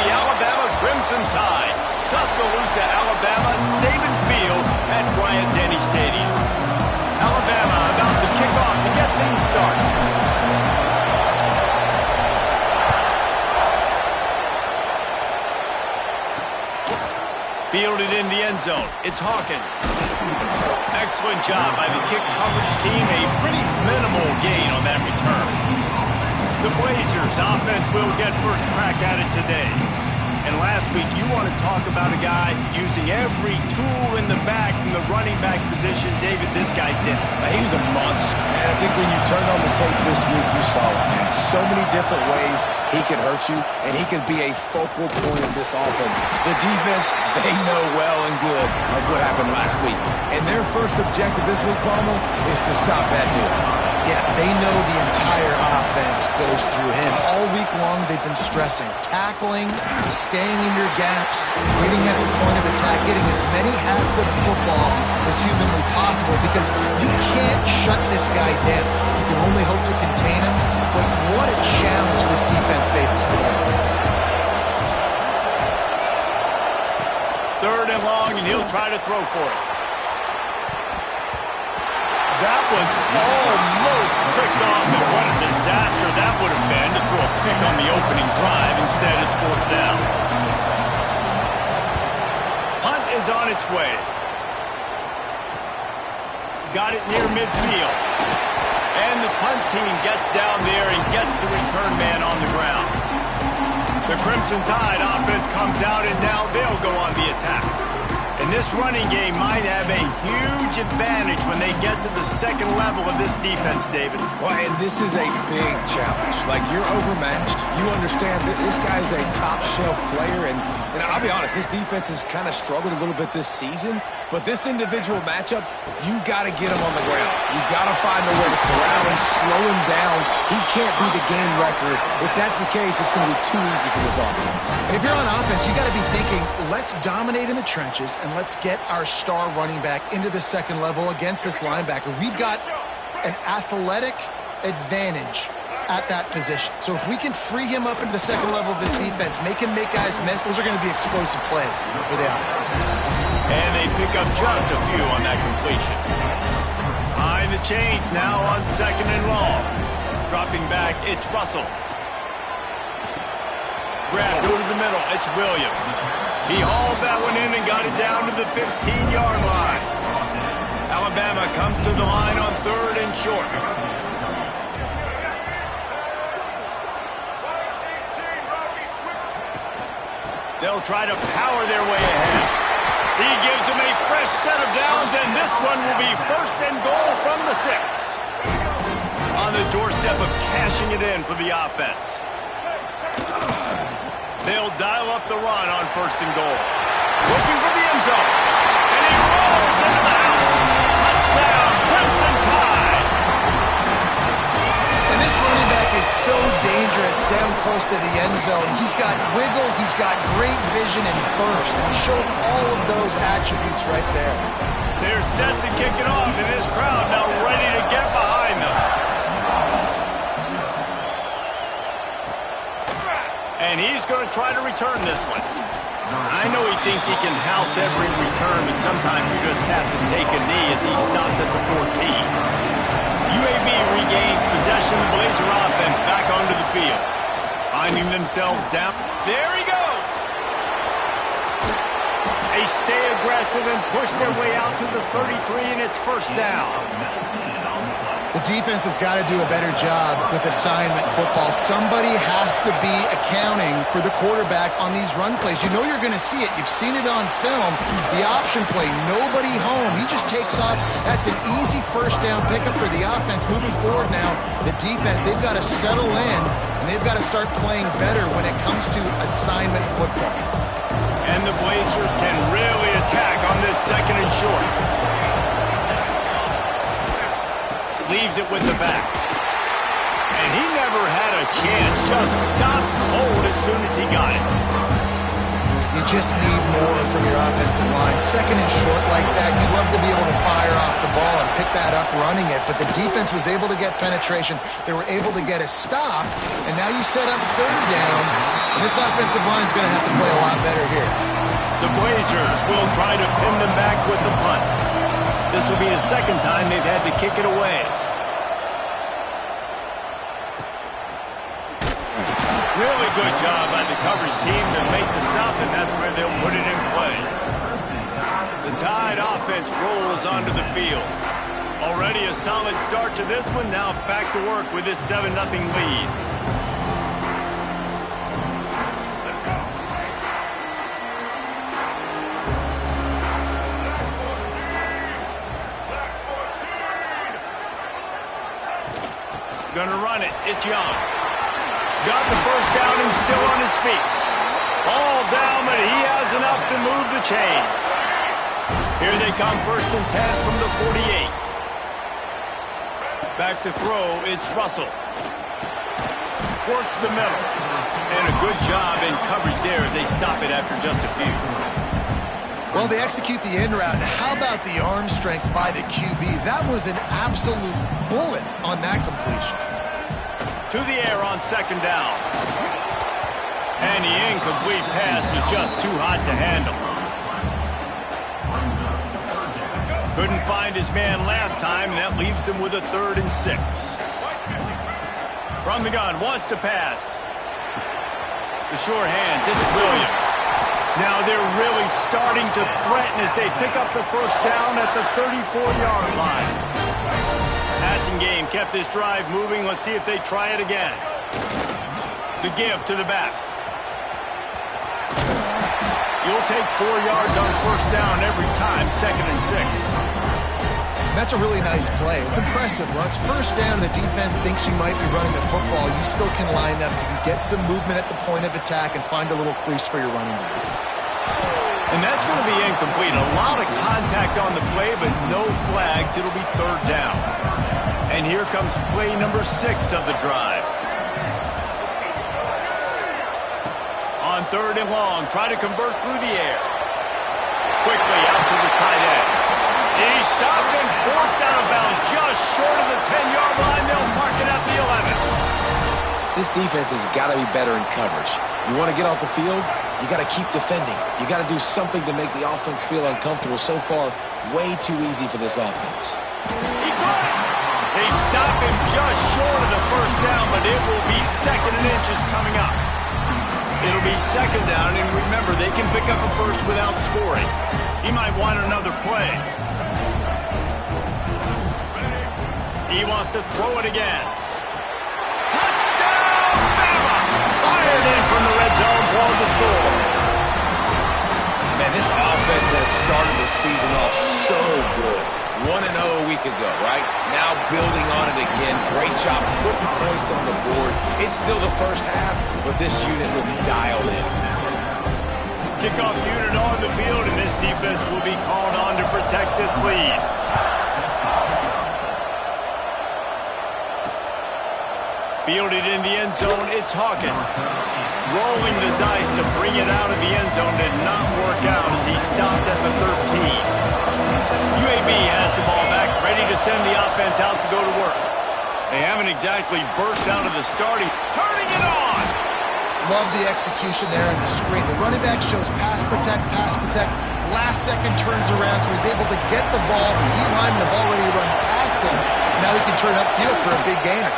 the Alabama Crimson Tide. Tuscaloosa, Alabama, Saban Field at Bryant-Denny Stadium. Alabama about to kick off to get things started. Fielded in the end zone. It's Hawkins. Excellent job by the kick coverage team. A pretty minimal gain on that return. The Blazers offense will get first crack at it today. And last week, you want to talk about a guy using every tool in the bag from the running back position. David, this guy did it. He was a monster. And I think when you turned on the tape this week, you saw it, man. So many different ways he could hurt you, and he could be a focal point of this offense. The defense, they know well and good of what happened last week. And their first objective this week, Palmer, is to stop that dude. Yeah, they know the entire offense goes through him. All week long, they've been stressing, tackling, staying in your gaps, getting at the point of attack, getting as many hats to the football as humanly possible, because you can't shut this guy down. You can only hope to contain him, but what a challenge this defense faces today. Third and long, and he'll try to throw for it. That was almost picked off, and what a disaster that would have been to throw a pick on the opening drive. Instead, it's fourth down. Punt is on its way. Got it near midfield. And the punt team gets down there and gets the return man on the ground. The Crimson Tide offense comes out, and now they'll go on the attack. And this running game might have a huge advantage when they get to the second level of this defense, David. Well, and this is a big challenge. Like, you're overmatched. You understand that this guy's a top-shelf player, and I'll be honest, this defense has kind of struggled a little bit this season, but this individual matchup, you got to get him on the ground. You got to find a way to corral him, slow him down. He can't be the game wrecker. If that's the case, it's going to be too easy for this offense. And if you're on offense, you got to be thinking, let's dominate in the trenches and let's get our star running back into the second level against this linebacker. We've got an athletic advantage at that position. So if we can free him up into the second level of this defense, make him make guys miss, those are going to be explosive plays for the offense. And they pick up just a few on that completion. Behind the chains now on second and long. Dropping back, it's Russell. Grab, go to the middle, it's Williams. He hauled that one in and got it down to the 15-yard line. Alabama comes to the line on third and short. They'll try to power their way ahead. He gives them a fresh set of downs, and this one will be first and goal from the 6. On the doorstep of cashing it in for the offense. They'll dial up the run on first and goal. Looking for the end zone. And he rolls into the house. Touchdown, Crimson Tide. And this running back is so dangerous down close to the end zone. He's got wiggle, he's got great vision and burst. And he showed all of those attributes right there. They're set to kick it off, and this crowd now ready to get behind them. And he's going to try to return this one. I know he thinks he can house every return, but sometimes you just have to take a knee as he stopped at the 14. UAB regains possession of the Blazer offense back onto the field. Finding themselves down. There he goes. They stay aggressive and push their way out to the 33, and it's first down. The defense has got to do a better job with assignment football. Somebody has to be accounting for the quarterback on these run plays. You know you're going to see it. You've seen it on film. The option play, nobody home. He just takes off. That's an easy first down pickup for the offense. Moving forward now, the defense, they've got to settle in, and they've got to start playing better when it comes to assignment football. And the Blazers can really attack on this second and short. Leaves it with the back. And he never had a chance. Just stopped cold as soon as he got it. You just need more from your offensive line. Second and short like that, you'd love to be able to fire off the ball and pick that up running it. But the defense was able to get penetration. They were able to get a stop. And now you set up third down. And this offensive line is going to have to play a lot better here. The Blazers will try to pin them back with the punt. This will be the second time they've had to kick it away. Really good job by the coverage team to make the stop, and that's where they'll put it in play. The Tide offense rolls onto the field. Already a solid start to this one. Now back to work with this 7-0 lead. Gonna run it. It's Young. Got the first down and still on his feet. All down, but he has enough to move the chains. Here they come, 1st and 10 from the 48. Back to throw, it's Russell. Works the middle. And a good job in coverage there as they stop it after just a few. Well, they execute the end route. How about the arm strength by the QB? That was an absolute bullet on that completion. To the air on 2nd down. And the incomplete pass was just too hot to handle. Couldn't find his man last time, and that leaves him with a 3rd and 6. From the gun, wants to pass. The sure hands, it's Williams. Now they're really starting to threaten as they pick up the first down at the 34-yard line. Passing game kept this drive moving. Let's see if they try it again. The give to the back. You'll take 4 yards on 1st down every time, 2nd and 6. That's a really nice play. It's impressive. When it's 1st down, the defense thinks you might be running the football. You still can line up. You can get some movement at the point of attack and find a little crease for your running back. And that's going to be incomplete. A lot of contact on the play, but no flags. It'll be 3rd down. And here comes play number 6 of the drive. On 3rd and long, try to convert through the air. Quickly out to the tight end. He's stopped and forced out of bounds just short of the 10-yard line. They'll mark it at the 11. This defense has got to be better in coverage. You want to get off the field, you got to keep defending. You got to do something to make the offense feel uncomfortable. So far, way too easy for this offense. He got it. They stop him just short of the first down, but it will be 2nd and inches coming up. It'll be 2nd down, and remember, they can pick up a first without scoring. He might want another play. He wants to throw it again. Touchdown, Bama! Fired in from the red zone for the score. Man, this offense has started the season off so good. 1-0 a week ago, right? Now building on it again. Great job putting points on the board. It's still the first half, but this unit looks dialed in. Kickoff unit on the field, and this defense will be called on to protect this lead. Fielded in the end zone, it's Hawkins. Rolling the dice to bring it out of the end zone did not work out as he stopped at the 13. UAB has the ball back, ready to send the offense out to go to work. They haven't exactly burst out of the starting. Turning it on! Love the execution there on the screen. The running back shows pass protect, pass protect. Last second turns around, so he's able to get the ball. The D-linemen have already run past him. Now he can turn upfield for a big gainer.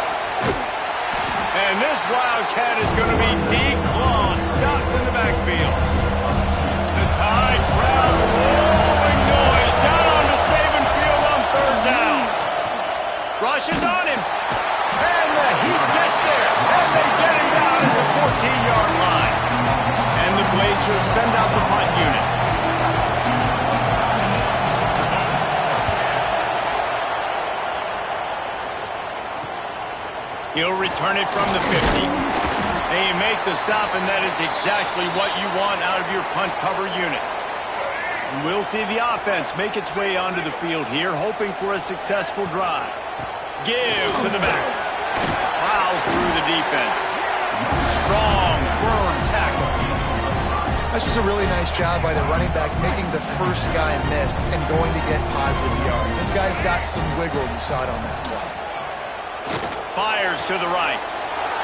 And this Wildcat is going to be declawed, stopped in the backfield. The Tide crowd rolling noise down on the Saban field on 3rd down. Rushes on him. And the Heat gets there. And they get him down at the 14-yard line. And the Blazers send out the punt unit. He'll return it from the 50. They make the stop, and that is exactly what you want out of your punt cover unit. And we'll see the offense make its way onto the field here, hoping for a successful drive. Give to the back. Plows through the defense. Strong, firm tackle. That's just a really nice job by the running back, making the first guy miss and going to get positive yards. This guy's got some wiggle. You saw it on that play. Fires to the right.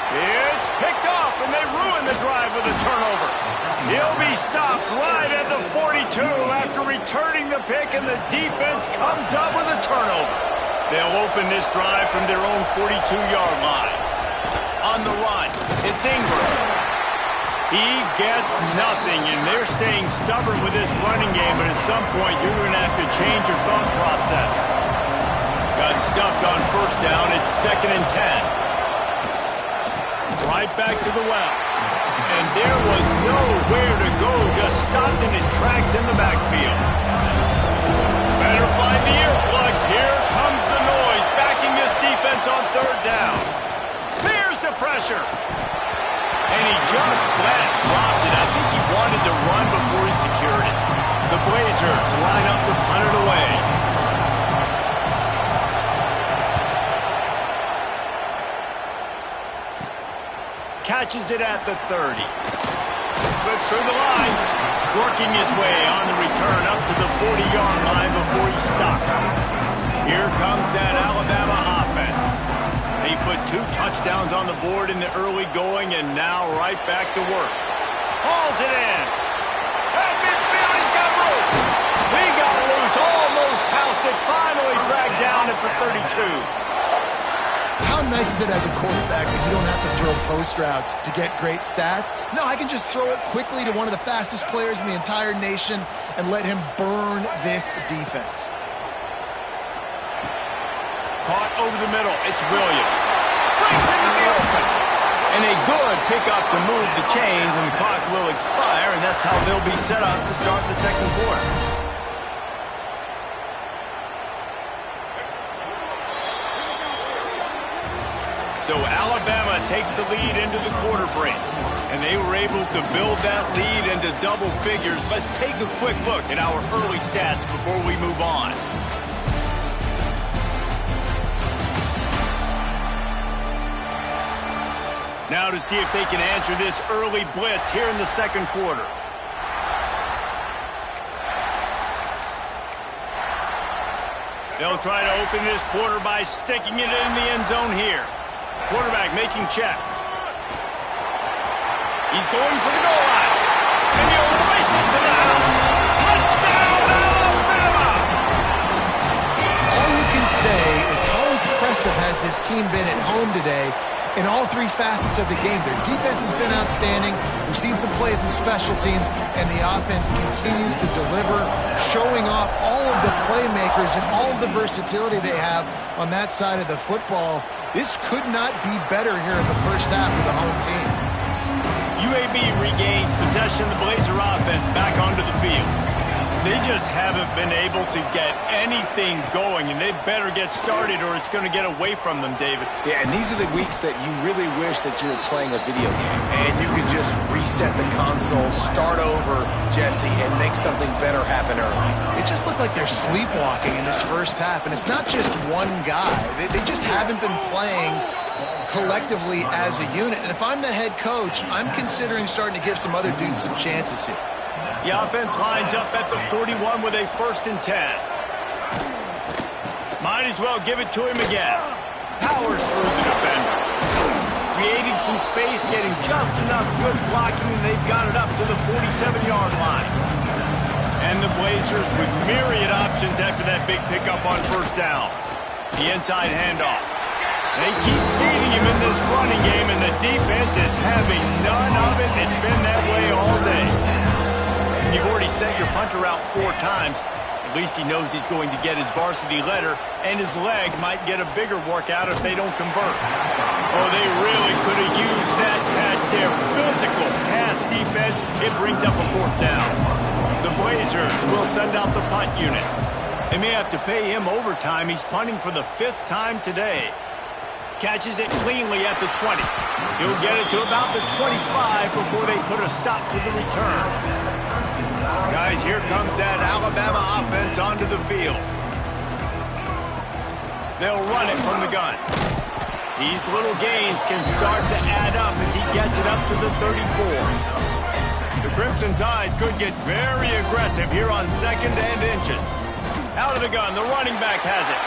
It's picked off, and they ruin the drive with a stopped right at the 42 after returning the pick, and the defense comes up with a turnover. They'll open this drive from their own 42-yard line. On the run, it's Ingram. He gets nothing, and they're staying stubborn with this running game, but at some point you're going to have to change your thought process. Got stuffed on first down. It's 2nd and 10. Right back to the well. And there was nowhere to go, just stopped in his tracks in the backfield. Better find the earplugs. Here comes the noise, backing this defense on 3rd down. There's the pressure. And he just flat dropped it. I think he wanted to run before he secured it. The Blazers line up to punt it away. Catches it at the 30. Slips through the line. Working his way on the return up to the 40-yard line before he stopped. Here comes that Alabama offense. They put 2 touchdowns on the board in the early going, and now right back to work. Hauls it in. At midfield, he's got room. He got loose, almost housed it, finally dragged down at the 32. How nice is it as a quarterback when you don't have to throw post routes to get great stats? No, I can just throw it quickly to one of the fastest players in the entire nation and let him burn this defense. Caught over the middle. It's Williams. Brings into the open. And a good pickup to move the chains, and the clock will expire, and that's how they'll be set up to start the 2nd quarter. So Alabama takes the lead into the quarter break, and they were able to build that lead into double figures. Let's take a quick look at our early stats before we move on. Now to see if they can answer this early blitz here in the 2nd quarter. They'll try to open this quarter by sticking it in the end zone here. Quarterback making checks. He's going for the goal line. And he'll race it to the house. Touchdown, Alabama! All you can say is how impressive has this team been at home today in all 3 facets of the game. Their defense has been outstanding. We've seen some plays in special teams, and the offense continues to deliver, showing off all of the playmakers and all of the versatility they have on that side of the football. This could not be better here in the first half of the home team. UAB regains possession of the Blazer offense back onto the field. They just haven't been able to get anything going, and they better get started or it's going to get away from them, David. Yeah, and these are the weeks that you really wish that you were playing a video game and you could just reset the console, start over, Jesse, and make something better happen early. It just looked like they're sleepwalking in this first half, and it's not just one guy. They just haven't been playing collectively as a unit. And if I'm the head coach, I'm considering starting to give some other dudes some chances here. The offense lines up at the 41 with a 1st and 10. Might as well give it to him again. Powers through the defender. Creating some space, getting just enough good blocking, and they've got it up to the 47-yard line. And the Blazers with myriad options after that big pickup on first down. The inside handoff. They keep feeding him in this running game, and the defense is having none of it. It's been that way all day. You've already sent your punter out 4 times. At least he knows he's going to get his varsity letter, and his leg might get a bigger workout if they don't convert. Oh, they really could have used that catch there. Physical pass defense. It brings up a 4th down. The Blazers will send out the punt unit. They may have to pay him overtime. He's punting for the 5th time today. Catches it cleanly at the 20. He'll get it to about the 25 before they put a stop to the return. Guys, here comes that Alabama offense onto the field. They'll run it from the gun. These little gains can start to add up as he gets it up to the 34. The Crimson Tide could get very aggressive here on 2nd and inches. Out of the gun, the running back has it.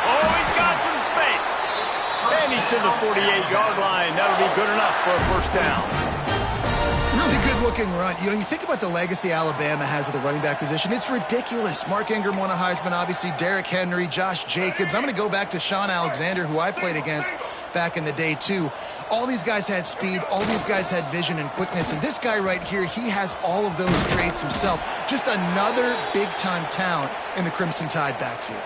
Oh, he's got some space. And he's to the 48-yard line. That'll be good enough for a 1st down. Really good good-looking run. You know, you think about the legacy Alabama has at the running back position. It's ridiculous. Mark Ingram won a Heisman, obviously. Derrick Henry, Josh Jacobs. I'm going to go back to Sean Alexander, who I played against back in the day, too. All these guys had speed. All these guys had vision and quickness. And this guy right here, he has all of those traits himself. Just another big-time talent in the Crimson Tide backfield.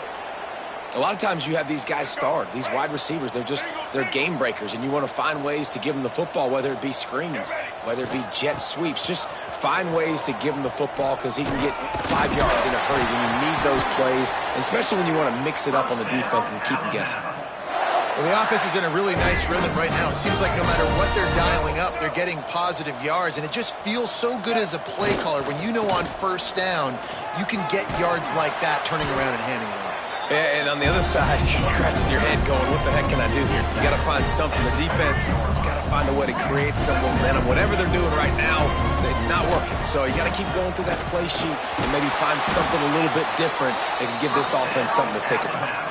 A lot of times you have these guys starred, these wide receivers, they're game breakers, and you want to find ways to give them the football, whether it be screens, whether it be jet sweeps. Just find ways to give him the football because he can get 5 yards in a hurry when you need those plays, especially when you want to mix it up on the defense and keep them guessing. Well, the offense is in a really nice rhythm right now. It seems like no matter what they're dialing up, they're getting positive yards, and it just feels so good as a play caller when you know on first down you can get yards like that turning around and handing it off. And on the other side, you're scratching your head going, what the heck can I do here? You got to find something. The defense has got to find a way to create some momentum. Whatever they're doing right now, it's not working. So you got to keep going through that play sheet and maybe find something a little bit different that can give this offense something to think about.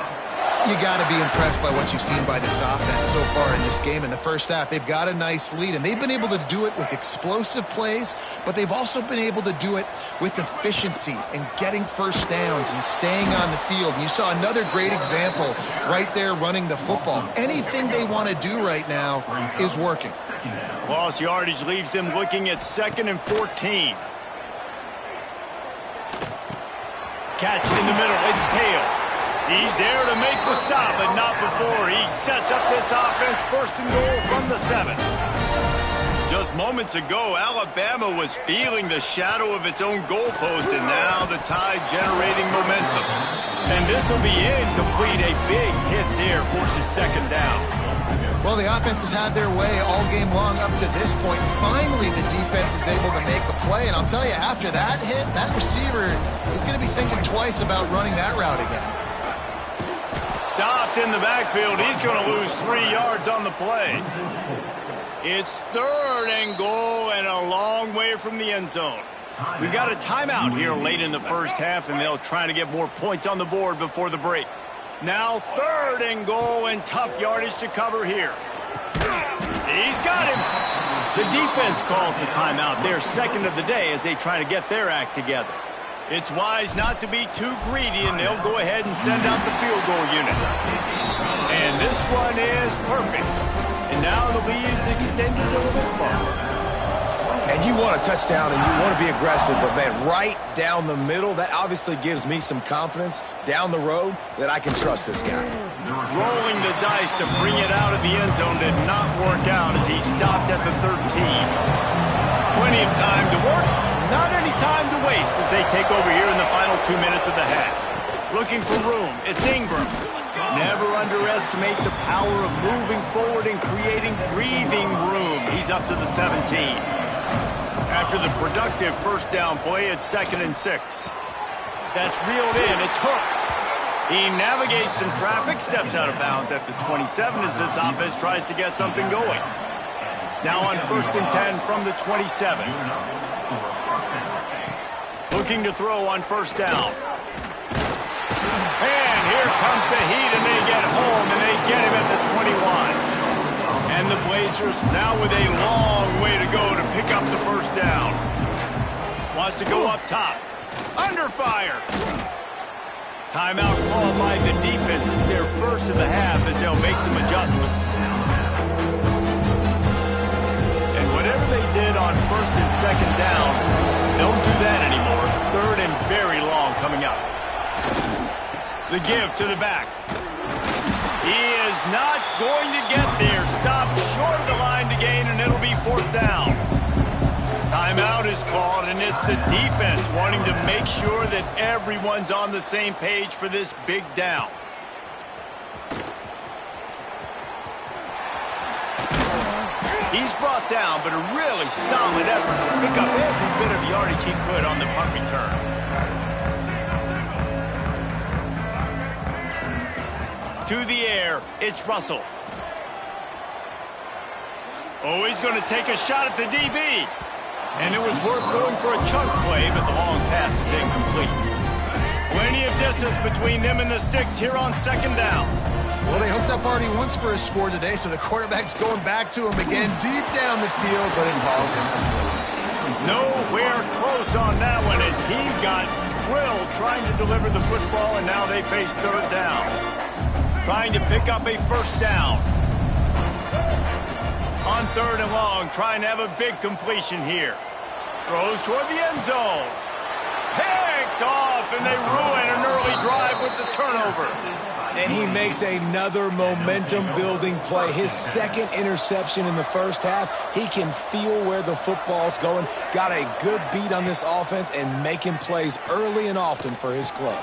You got to be impressed by what you've seen by this offense so far in this game. In the first half, they've got a nice lead, and they've been able to do it with explosive plays, but they've also been able to do it with efficiency and getting first downs and staying on the field. And you saw another great example right there running the football. Anything they want to do right now is working. Lost yardage leaves them looking at 2nd and 14. Catch in the middle. It's Hale. He's there to make the stop, but not before he sets up this offense 1st and goal from the 7. Just moments ago, Alabama was feeling the shadow of its own goalpost, and now the Tide generating momentum. And this will be incomplete. A big hit there forces 2nd down. Well, the offense has had their way all game long up to this point. Finally, the defense is able to make a play, and I'll tell you, after that hit, that receiver is going to be thinking twice about running that route again. Stopped in the backfield. He's going to lose 3 yards on the play. It's 3rd and goal and a long way from the end zone. We've got a timeout here late in the first half, and they'll try to get more points on the board before the break. Now 3rd and goal and tough yardage to cover here. He's got him. The defense calls the timeout, their 2nd of the day, as they try to get their act together. It's wise not to be too greedy, and they'll go ahead and send out the field goal unit. And this one is perfect. And now the lead's extended a little further. And you want a touchdown, and you want to be aggressive, but, man, right down the middle, that obviously gives me some confidence down the road that I can trust this guy. Rolling the dice to bring it out of the end zone did not work out as he stopped at the 13. Plenty of time to work. Not any time to waste as they take over here in the final 2 minutes of the half. Looking for room. It's Ingram. Never underestimate the power of moving forward and creating breathing room. He's up to the 17. After the productive first down play, it's 2nd and 6. That's reeled in. It's Hooks. He navigates some traffic, steps out of bounds at the 27 as this offense tries to get something going. Now on 1st and 10 from the 27. Looking to throw on 1st down. And here comes the heat, and they get home, and they get him at the 21. And the Blazers now with a long way to go to pick up the 1st down. Wants to go up top. Under fire. Timeout called by the defense. It's their 1st of the half as they'll make some adjustments. And whatever they did on 1st and 2nd down, don't do that anymore. 3rd and very long coming up. The give to the back. He is not going to get there. Stopped short of the line to gain, and it'll be 4th down. Timeout is called, and it's the defense wanting to make sure that everyone's on the same page for this big down. He's brought down, but a really solid effort to pick up every bit of yardage he could on the punt return. To the air, it's Russell. Oh, he's going to take a shot at the DB. And it was worth going for a chunk play, but the long pass is incomplete. Plenty of distance between them and the sticks here on 2nd down. Well, they hooked up already once for a score today, so the quarterback's going back to him again deep down the field, but it falls incomplete. Nowhere close on that one as he got drilled trying to deliver the football, and now they face third down. Trying to pick up a first down. On third and long, trying to have a big completion here. Throws toward the end zone. Picked off, and they ruin an early drive with the turnover. And he makes another momentum-building play. His second interception in the first half. He can feel where the football's going. Got a good beat on this offense and making plays early and often for his club.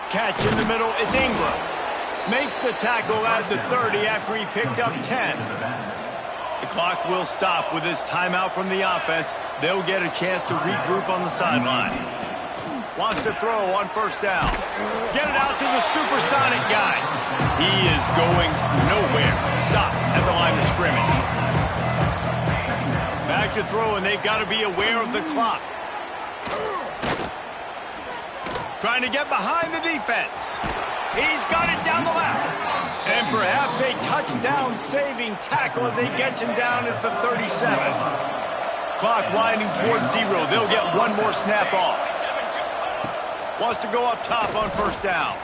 Catch in the middle, it's Ingram. Makes the tackle at the 30 after he picked up 10. The clock will stop with this timeout from the offense. They'll get a chance to regroup on the sideline. Wants to throw on first down. Get it out to the supersonic guy. He is going nowhere. Stop at the line of scrimmage. Back to throw, and they've got to be aware of the clock. Trying to get behind the defense. He's got it down the left. And perhaps a touchdown-saving tackle as they get him down at the 37. Clock winding towards 0. They'll get one more snap off. Wants to go up top on first down.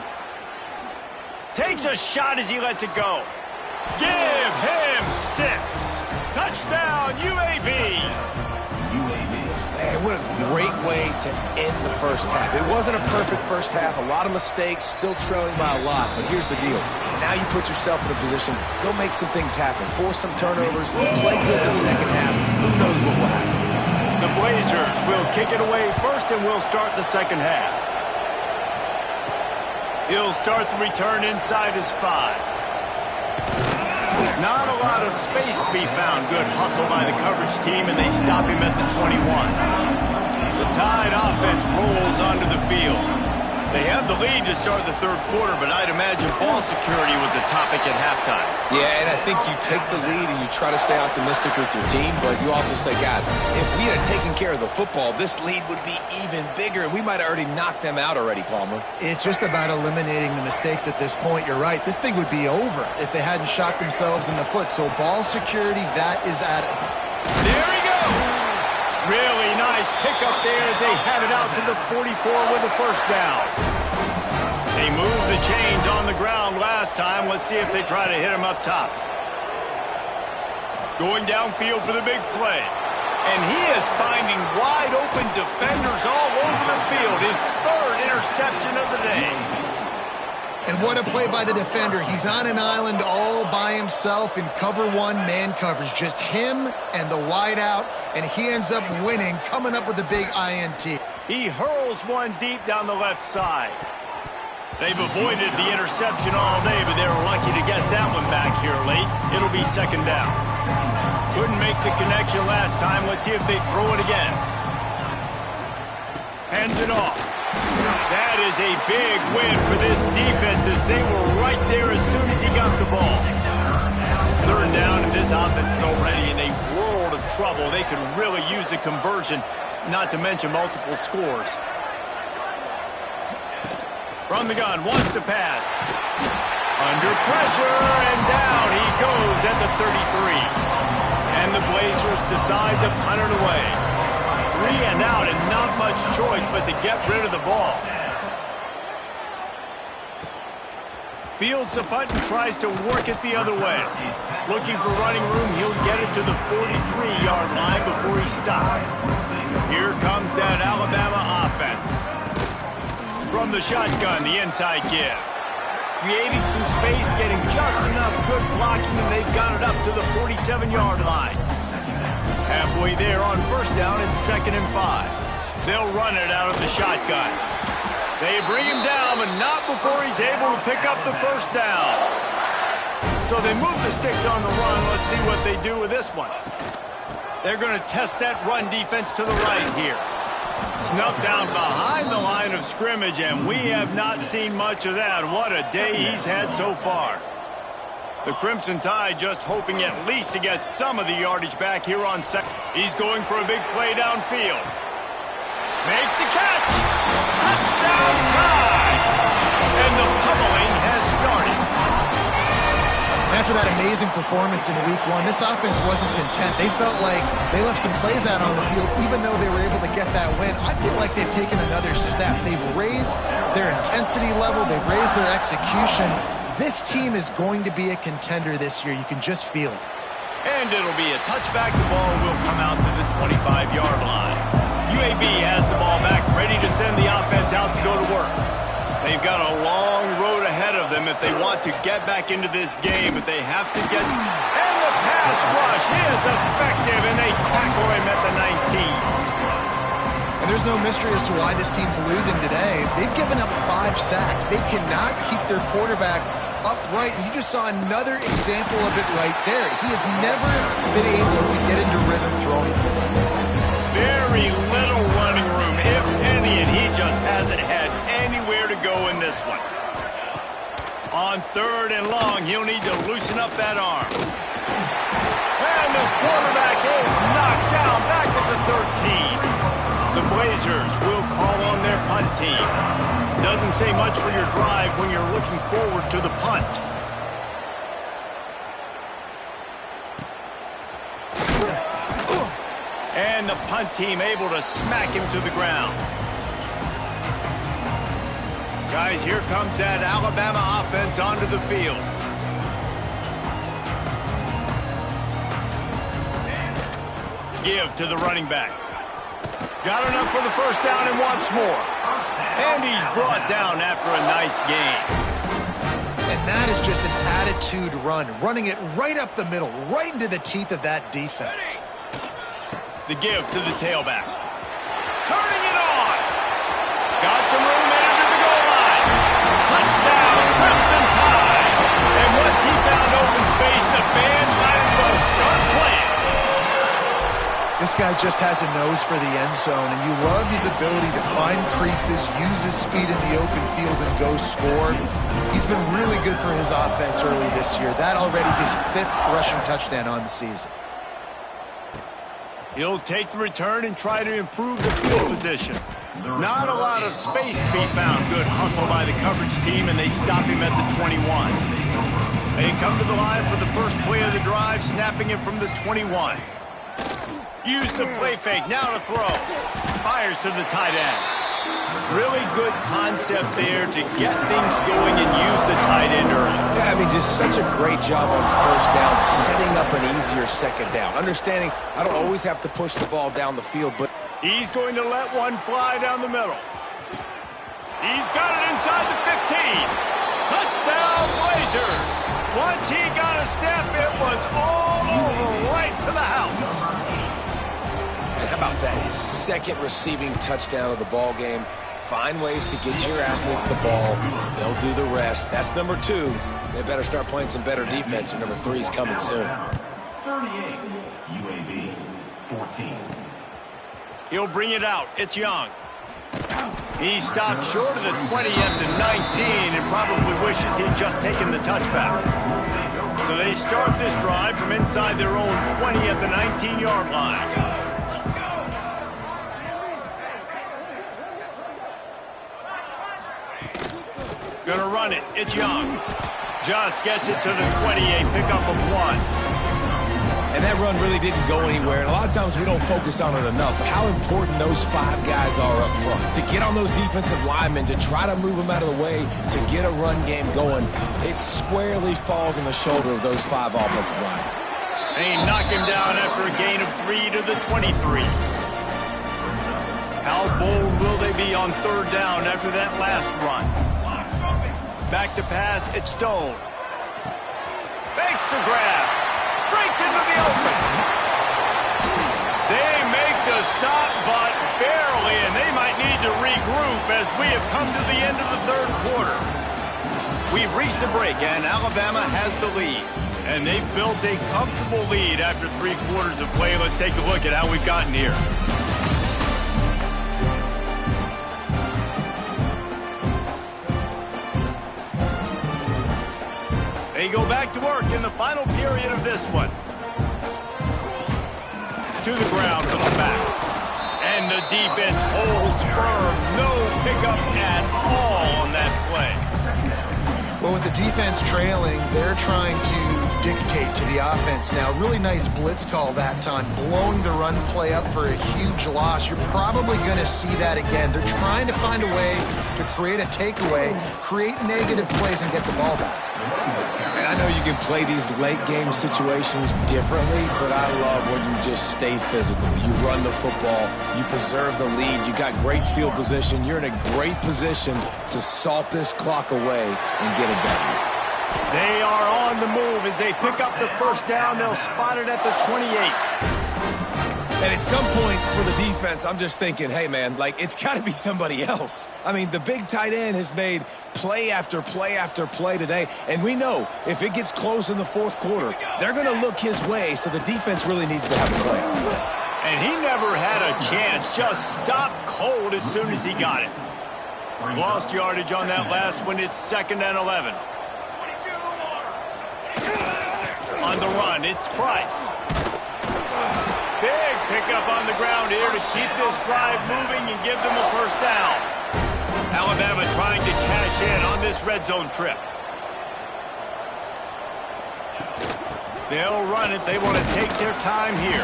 Takes a shot as he lets it go. Give him 6. Touchdown, UAB. Man, what a great way to end the first half. It wasn't a perfect first half. A lot of mistakes, still trailing by a lot. But here's the deal. Now you put yourself in a position, go make some things happen. Force some turnovers, play good in the second half. Who knows what will happen? The Blazers will kick it away first, and we'll start the second half. He'll start the return inside his 5. Not a lot of space to be found. Good hustle by the coverage team, and they stop him at the 21. The Tide offense rolls onto the field. They have the lead to start the third quarter, but I'd imagine ball security was a topic at halftime. Yeah, and I think you take the lead and you try to stay optimistic with your team, but you also say, guys, if we had taken care of the football, this lead would be even bigger, and we might have already knocked them out already, Palmer. It's just about eliminating the mistakes at this point. You're right. This thing would be over if they hadn't shot themselves in the foot. So ball security, that is at it. There he goes. Really nice pickup there as they have it out to the 44 with a first down. They moved the chains on the ground last time. Let's see if they try to hit him up top. Going downfield for the big play. And he is finding wide open defenders all over the field. His third interception of the day. And what a play by the defender. He's on an island all by himself in cover 1 man coverage. Just him and the wide out, and he ends up winning, coming up with a big INT. He hurls one deep down the left side. They've avoided the interception all day, but they were lucky to get that one back here late. It'll be second down. Couldn't make the connection last time. Let's see if they throw it again. Hands it off. That is a big win for this defense as they were right there as soon as he got the ball. Third down, and this offense is already in a world of trouble. They could really use a conversion, not to mention multiple scores. From the gun, wants to pass. Under pressure, and down he goes at the 33. And the Blazers decide to punt it away. 3 and out, and not much choice but to get rid of the ball. Fields the punt and tries to work it the other way. Looking for running room, he'll get it to the 43-yard line before he stops. Here comes that Alabama offense. From the shotgun, the inside give. Creating some space, getting just enough good blocking, and they've got it up to the 47-yard line. Halfway there on first down and 2nd and 5. They'll run it out of the shotgun. They bring him down, but not before he's able to pick up the first down. So they move the sticks on the run. Let's see what they do with this one. They're going to test that run defense to the right here. Snuffed down behind the line of scrimmage, and we have not seen much of that. What a day he's had so far. The Crimson Tide just hoping at least to get some of the yardage back here on second. He's going for a big play downfield. Makes the catch. Touchdown Tide. And the pummeling has started. After that amazing performance in Week 1, this offense wasn't content. They felt like they left some plays out on the field, even though they were able to get that win. I feel like they've taken another step. They've raised their intensity level. They've raised their execution. This team is going to be a contender this year. You can just feel it. And it'll be a touchback. The ball will come out to the 25-yard line. UAB has the ball back, ready to send the offense out to go to work. They've got a long road ahead of them if they want to get back into this game, but they have to get... And the pass rush is effective, and they tackle him at the 19. And there's no mystery as to why this team's losing today. They've given up 5 sacks. They cannot keep their quarterback upright. And you just saw another example of it right there. He has never been able to get into rhythm throwing the football. Very little running room, if any, and he just hasn't had anywhere to go in this one. On 3rd and long, he'll need to loosen up that arm. And the quarterback is knocked down back at the 13. The Blazers will call on their punt team. Doesn't say much for your drive when you're looking forward to the punt. And the punt team able to smack him to the ground. Guys, here comes that Alabama offense onto the field. Give to the running back. Got enough for the first down and wants more. And he's brought down after a nice gain. And that is just an attitude run, running it right up the middle, right into the teeth of that defense. The give to the tailback. Turning it on. Got some room headed to the goal line. Touchdown, Crimson Tide. And once he found open space, the band might as well start playing. This guy just has a nose for the end zone, and you love his ability to find creases, use his speed in the open field, and go score. He's been really good for his offense early this year. That already his 5th rushing touchdown on the season. He'll take the return and try to improve the field position. Not a lot of space to be found. Good hustle by the coverage team, and they stop him at the 21. They come to the line for the first play of the drive, snapping it from the 21. Use the play fake, now to throw. Fires to the tight end. Really good concept there to get things going and use the tight end early. Yeah, I mean, just such a great job on first down, setting up an easier second down. Understanding I don't always have to push the ball down the field, but... He's going to let one fly down the middle. He's got it inside the 15. Touchdown, Blazers. Once he got a step, it was all over right to the house. And how about that? His 2nd receiving touchdown of the ball game. Find ways to get your athletes the ball. They'll do the rest. That's number 2. They better start playing some better defense, and number 3 is coming soon. 38, UAB, 14. He'll bring it out. It's Young. He stopped short of the 20 at the 19 and probably wishes he'd just taken the touchback. So they start this drive from inside their own 20 at the 19-yard line. Gonna run it. It's Young. Just gets it to the 28. Pickup of 1. And that run really didn't go anywhere. And a lot of times we don't focus on it enough. But how important those 5 guys are up front. To get on those defensive linemen, to try to move them out of the way, to get a run game going, it squarely falls on the shoulder of those 5 offensive linemen. And he knocked him down after a gain of 3 to the 23. How bold will they be on 3rd down after that last run? Back to pass, it's Stone. Makes the grab. Breaks into the open. They make the stop, but barely, and they might need to regroup as we have come to the end of the 3rd quarter. We've reached a break, and Alabama has the lead. And they've built a comfortable lead after 3 quarters of play. Let's take a look at how we've gotten here. They go back to work in the final period of this one. To the ground for the back. And the defense holds firm. No pickup at all on that play. Well, with the defense trailing, they're trying to dictate to the offense now. Really nice blitz call that time, blowing the run play up for a huge loss. You're probably going to see that again. They're trying to find a way to create a takeaway, create negative plays, and get the ball back. And I know you can play these late-game situations differently, but I love when you just stay physical. You run the football, you preserve the lead, you got great field position, you're in a great position to salt this clock away and get it done. They are on the move as they pick up the first down. They'll spot it at the 28. And at some point for the defense, I'm just thinking, hey, man, like, it's got to be somebody else. I mean, the big tight end has made play after play after play today, and we know if it gets close in the fourth quarter, they're going to look his way, so the defense really needs to have a play. And he never had a chance, just stopped cold as soon as he got it. Lost yardage on that last one. It's 2nd and 11. On the run, it's Price. Big pickup on the ground here to keep this drive moving and give them a first down. Alabama trying to cash in on this red zone trip. They'll run it. They want to take their time here.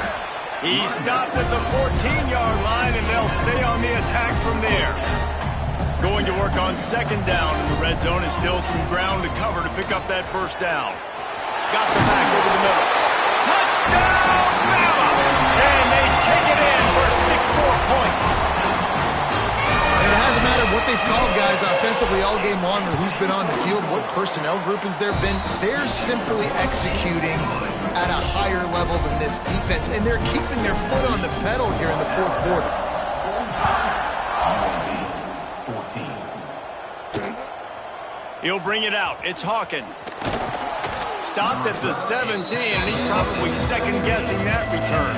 He stopped at the 14-yard line, and they'll stay on the attack from there. Going to work on 2nd down in the red zone, and still some ground to cover to pick up that first down. Got the back over the middle. Touchdown, Bama! And they take it in for 6 more points. And it hasn't mattered what they've called, guys, offensively all game long, or who's been on the field, what personnel groupings there have been. They're simply executing at a higher level than this defense, and they're keeping their foot on the pedal here in the fourth quarter. 14. He'll bring it out. It's Hawkins. Stopped at the 17, and he's probably second-guessing that return.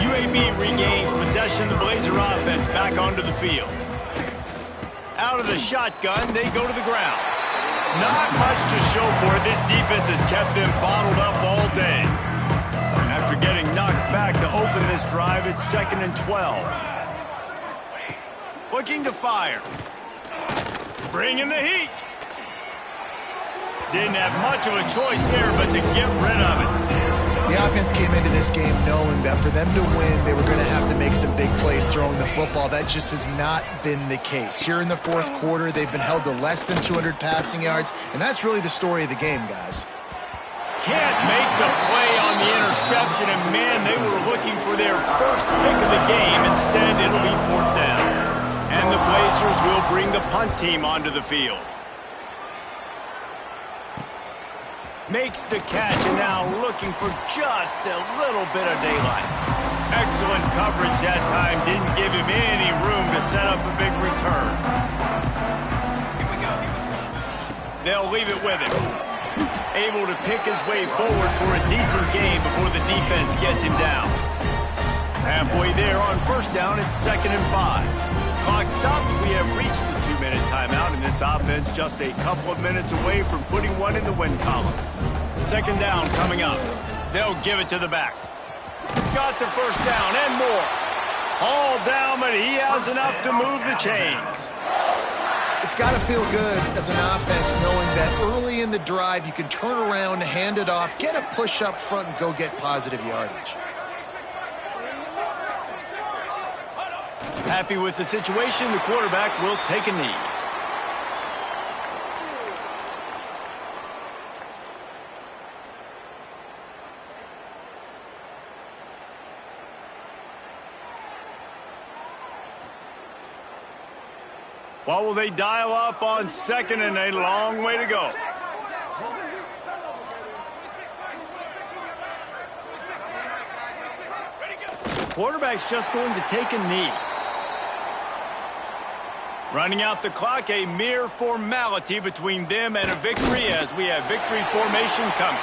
UAB regains possession of the Blazer offense back onto the field. Out of the shotgun, they go to the ground. Not much to show for it. This defense has kept them bottled up all day. After getting knocked back to open this drive, it's 2nd and 12. Looking to fire. Bringing the heat. Didn't have much of a choice there, but to get rid of it. The offense came into this game knowing that for them to win, they were going to have to make some big plays throwing the football. That just has not been the case. Here in the fourth quarter, they've been held to less than 200 passing yards, and that's really the story of the game, guys. Can't make the play on the interception, and man, they were looking for their first pick of the game. Instead, it'll be 4th down. And the Blazers will bring the punt team onto the field. Makes the catch, and now looking for just a little bit of daylight. Excellent coverage that time. Didn't give him any room to set up a big return. They'll leave it with him. Able to pick his way forward for a decent game before the defense gets him down. Halfway there on 1st down, it's 2nd and 5. Clock stopped. We have reached the 2-minute timeout, and this offense just a couple of minutes away from putting one in the win column. 2nd down coming up. They'll give it to the back. Got the first down and more. All down, but he has enough to move the chains. It's got to feel good as an offense knowing that early in the drive you can turn around, hand it off, get a push up front, and go get positive yardage. Happy with the situation, the quarterback will take a knee. What will they dial up on 2nd and a long way to go? Quarterback's just going to take a knee. Running out the clock, a mere formality between them and a victory as we have victory formation coming.